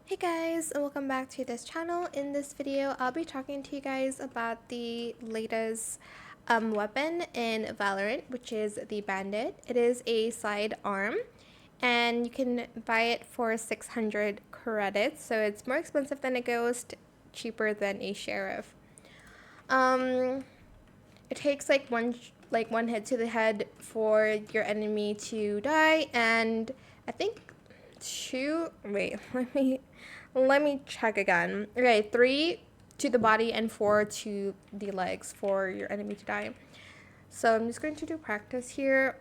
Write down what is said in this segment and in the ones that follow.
Hey guys, and welcome back to this channel. In this video, I'll be talking to you guys about the latest weapon in Valorant, which is the Bandit. It is a sidearm, and you can buy it for 600 credits, so it's more expensive than a ghost, cheaper than a sheriff. It takes like one hit to the head for your enemy to die, and I think two. Wait, let me check again. Okay, 3 to the body and 4 to the legs for your enemy to die. So I'm just going to do practice here.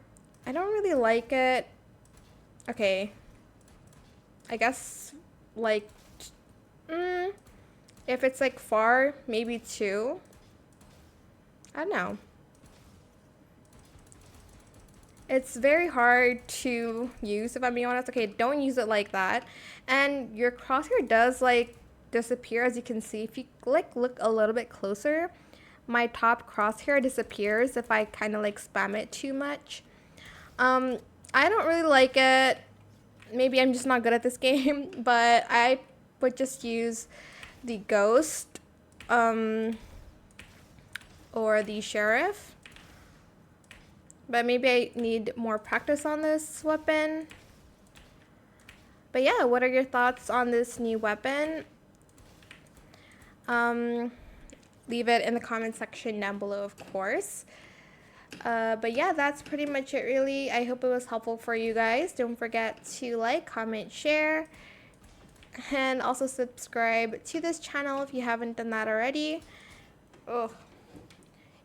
I don't really like it. Okay, I guess like if it's like far, maybe 2. I don't know. It's very hard to use, if I'm being honest. Okay, don't use it like that. And your crosshair does like disappear, as you can see. If you like look a little bit closer, my top crosshair disappears if I kind of like spam it too much. I don't really like it. Maybe I'm just not good at this game, but I would just use the ghost or the sheriff. But maybe I need more practice on this weapon. But yeah, what are your thoughts on this new weapon? Leave it in the comment section down below, of course. But yeah, that's pretty much it really. I hope it was helpful for you guys. Don't forget to like, comment, share, and also subscribe to this channel if you haven't done that already.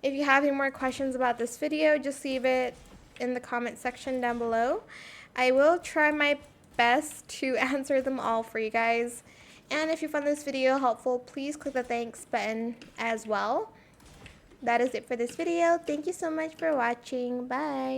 If you have any more questions about this video, just leave it in the comment section down below. I will try my best to answer them all for you guys. And if you found this video helpful, please click the thanks button as well. That is it for this video. Thank you so much for watching. Bye.